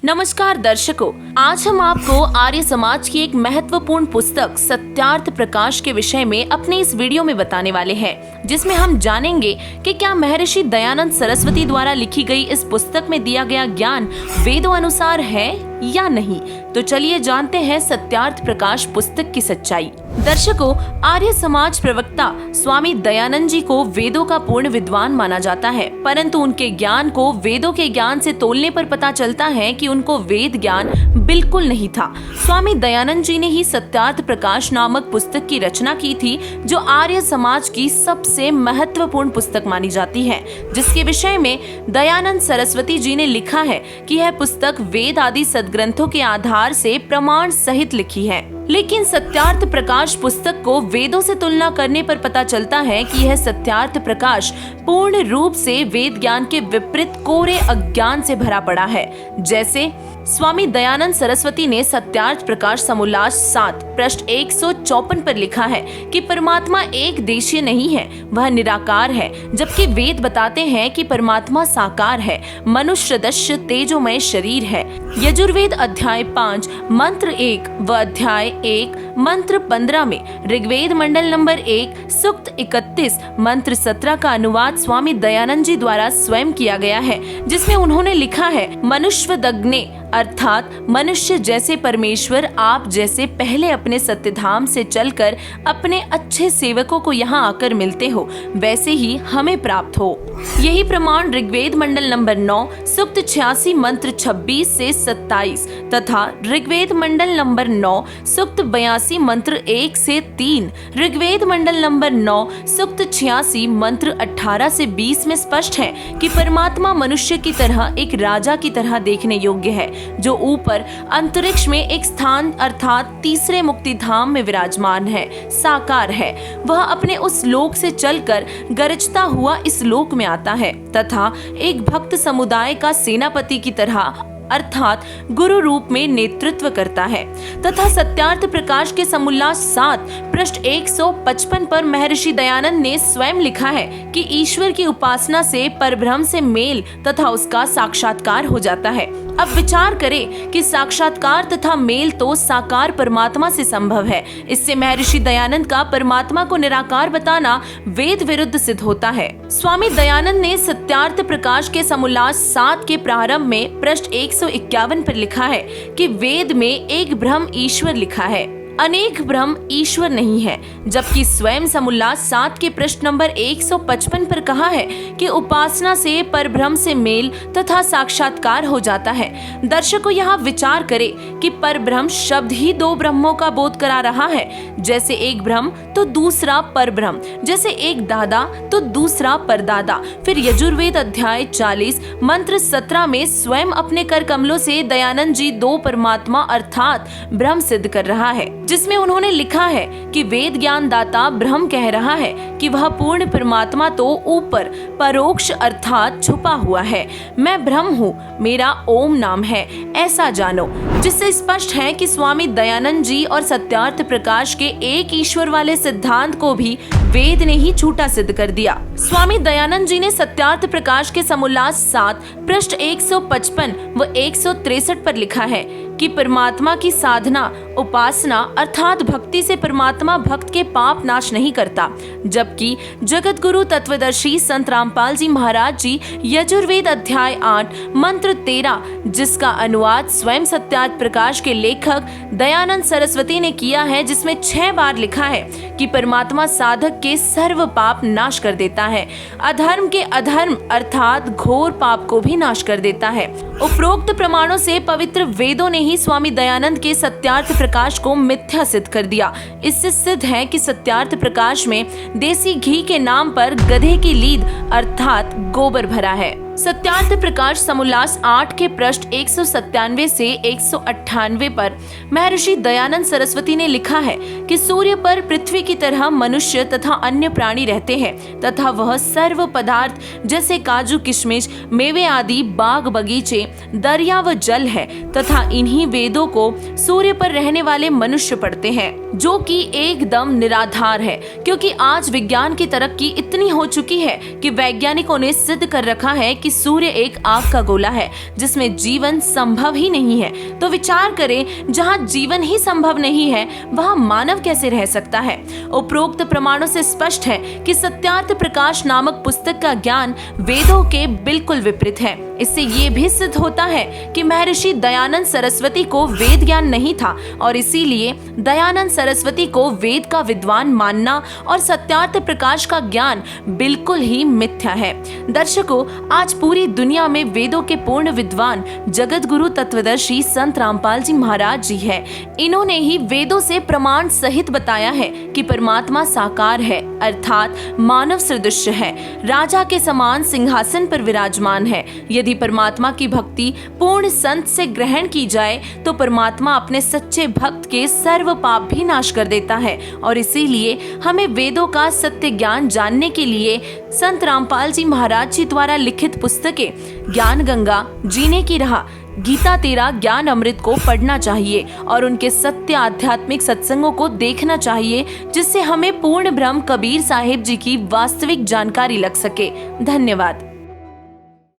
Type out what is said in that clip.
नमस्कार दर्शकों, आज हम आपको आर्य समाज की एक महत्वपूर्ण पुस्तक सत्यार्थ प्रकाश के विषय में अपने इस वीडियो में बताने वाले हैं, जिसमें हम जानेंगे कि क्या महर्षि दयानंद सरस्वती द्वारा लिखी गई इस पुस्तक में दिया गया ज्ञान वेदों अनुसार है या नहीं। तो चलिए जानते हैं सत्यार्थ प्रकाश पुस्तक की सच्चाई। दर्शकों, आर्य समाज प्रवक्ता स्वामी दयानंद जी को वेदों का पूर्ण विद्वान माना जाता है, परंतु उनके ज्ञान को वेदों के ज्ञान से तोलने पर पता चलता है कि उनको वेद ज्ञान बिल्कुल नहीं था। स्वामी दयानंद जी ने ही सत्यार्थ प्रकाश नामक पुस्तक की रचना की थी, जो आर्य समाज की सबसे महत्वपूर्ण पुस्तक मानी जाती है, जिसके विषय में दयानंद सरस्वती जी ने लिखा है कि यह पुस्तक वेद आदि सदग्रंथों के आधार से प्रमाण सहित लिखी है। लेकिन सत्यार्थ प्रकाश पुस्तक को वेदों से तुलना करने पर पता चलता है कि यह सत्यार्थ प्रकाश पूर्ण रूप से वेद ज्ञान के विपरीत कोरे अज्ञान से भरा पड़ा है। जैसे स्वामी दयानंद सरस्वती ने सत्यार्थ प्रकाश समोल्लास 7 पृष्ठ 154 पर लिखा है कि परमात्मा एक देशीय नहीं है, वह निराकार है, जबकि वेद बताते हैं कि परमात्मा साकार है, मनुष्य सदृश तेजोमय शरीर है। यजुर्वेद अध्याय 5 मंत्र 1 व अध्याय 1 मंत्र 15 में, ऋग्वेद मंडल नंबर 1 सूक्त 31 मंत्र 17 का अनुवाद स्वामी दयानंद जी द्वारा स्वयं किया गया है, जिसमें उन्होंने लिखा है, मनुष्य दग्ने अर्थात मनुष्य जैसे परमेश्वर आप जैसे पहले अपने सत्यधाम से चलकर अपने अच्छे सेवकों को यहाँ आकर मिलते हो, वैसे ही हमें प्राप्त हो। यही प्रमाण ऋग्वेद मंडल नंबर 9 सूक्त 86 मंत्र 26 से 27 तथा ऋग्वेद मंडल नंबर 9 सूक्त 82 मंत्र 1 से 3, ऋग्वेद मंडल नंबर 9 सूक्त 86 मंत्र 18 से 20 में स्पष्ट है कि परमात्मा मनुष्य की तरह एक राजा की तरह देखने योग्य है, जो ऊपर अंतरिक्ष में एक स्थान अर्थात तीसरे मुक्ति धाम में विराजमान है, साकार है। वह अपने उस लोक से चलकर गरजता हुआ इस लोक में आता है तथा एक भक्त समुदाय का सेनापति की तरह अर्थात गुरु रूप में नेतृत्व करता है। तथा सत्यार्थ प्रकाश के समोल्लास 7 पृष्ठ 155 पर महर्षि दयानंद ने स्वयं लिखा है कि ईश्वर की उपासना से परब्रह्म से मेल तथा उसका साक्षात्कार हो जाता है। अब विचार करें कि साक्षात्कार तथा मेल तो साकार परमात्मा से संभव है। इससे महर्षि दयानंद का परमात्मा को निराकार बताना वेद विरुद्ध सिद्ध होता है। स्वामी दयानंद ने सत्यार्थ प्रकाश के समोल्लास 7 के प्रारंभ में पृष्ठ 151 पर लिखा है कि वेद में एक ब्रह्म ईश्वर लिखा है, अनेक ब्रह्म ईश्वर नहीं है, जबकि स्वयं समोल्लास 7 के पृष्ठ नंबर 155 पर कहा है कि उपासना से परब्रह्म से मेल तथा साक्षात्कार हो जाता है। दर्शकों, यहाँ विचार करें कि परब्रह्म शब्द ही दो ब्रह्मों का बोध करा रहा है, जैसे एक ब्रह्म तो दूसरा परब्रह्म, जैसे एक दादा तो दूसरा परदादा। फिर यजुर्वेद अध्याय 40 मंत्र 17 में स्वयं अपने कर कमलों से दयानंद जी दो परमात्मा अर्थात ब्रह्म सिद्ध कर रहा है, जिसमें उन्होंने लिखा है कि वेद ज्ञान दाता ब्रह्म कह रहा है कि वह पूर्ण परमात्मा तो ऊपर परोक्ष अर्थात छुपा हुआ है। मैं ब्रह्म हूँ, मेरा ओम नाम है, ऐसा जानो। जिससे स्पष्ट है कि स्वामी दयानंद जी और सत्यार्थ प्रकाश के एक ईश्वर वाले सिद्धांत को भी वेद ने ही झूठा सिद्ध कर दिया। स्वामी दयानंद जी ने सत्यार्थ प्रकाश के समोल्लास 7 पृष्ठ 155 व 163 पर लिखा है कि परमात्मा की साधना उपासना अर्थात भक्ति से परमात्मा भक्त के पाप नाश नहीं करता, जबकि जगत गुरु तत्वदर्शी संत रामपाल जी महाराज जी यजुर्वेद अध्याय 8 मंत्र 13, जिसका अनुवाद स्वयं सत्यार्थ प्रकाश के लेखक दयानंद सरस्वती ने किया है, जिसमें 6 बार लिखा है कि परमात्मा साधक के सर्व पाप नाश कर देता है, अधर्म के अधर्म अर्थात घोर पाप को भी नाश कर देता है। उपरोक्त प्रमाणों से पवित्र वेदों ने ही स्वामी दयानंद के सत्यार्थ प्रकाश को मिथ्या सिद्ध कर दिया। इससे सिद्ध है कि सत्यार्थ प्रकाश में देसी घी के नाम पर गधे की लीद अर्थात गोबर भरा है। सत्यार्थ प्रकाश समोल्लास 8 के पृष्ठ 197 से 198 पर महर्षि दयानंद सरस्वती ने लिखा है कि सूर्य पर पृथ्वी की तरह मनुष्य तथा अन्य प्राणी रहते हैं तथा वह सर्व पदार्थ जैसे काजू किशमिश मेवे आदि बाग बगीचे दरिया व जल है तथा इन्हीं वेदों को सूर्य पर रहने वाले मनुष्य पढ़ते हैं, जो कि एकदम निराधार है। क्योंकि आज विज्ञान की तरक्की इतनी हो चुकी है कि वैज्ञानिकों ने सिद्ध कर रखा है कि सूर्य एक आग का गोला है जिसमें जीवन संभव ही नहीं है। तो विचार करें, जहां जीवन ही संभव नहीं है वहां मानव कैसे रह सकता है। उपरोक्त प्रमाणों से स्पष्ट है कि सत्यार्थ प्रकाश नामक पुस्तक का ज्ञान वेदों के बिल्कुल विपरीत है। इससे ये भी सिद्ध होता है कि महर्षि दयानंद सरस्वती को वेद ज्ञान नहीं था और इसीलिए दयानंद सरस्वती को वेद का विद्वान मानना और सत्यार्थ प्रकाश का ज्ञान बिल्कुल ही मिथ्या है। दर्शकों, आज पूरी दुनिया में वेदों के पूर्ण विद्वान जगत गुरु तत्वदर्शी संत रामपाल जी महाराज जी है। इन्होंने ही वेदों से प्रमाण सहित बताया है कि परमात्मा साकार है, अर्थात मानव सदृश्य है, राजा के समान सिंहासन पर विराजमान है। यदि परमात्मा की भक्ति पूर्ण संत से ग्रहण की जाए तो परमात्मा अपने सच्चे भक्त के सर्व पाप भी नाश कर देता है और इसीलिए हमें वेदों का सत्य ज्ञान जानने के लिए संत रामपाल जी महाराज जी द्वारा लिखित पुस्तकें ज्ञान गंगा, जीने की राह, गीता तेरा ज्ञान अमृत को पढ़ना चाहिए और उनके सत्य आध्यात्मिक सत्संगों को देखना चाहिए, जिससे हमें पूर्ण ब्रह्म कबीर साहिब जी की वास्तविक जानकारी लग सके। धन्यवाद।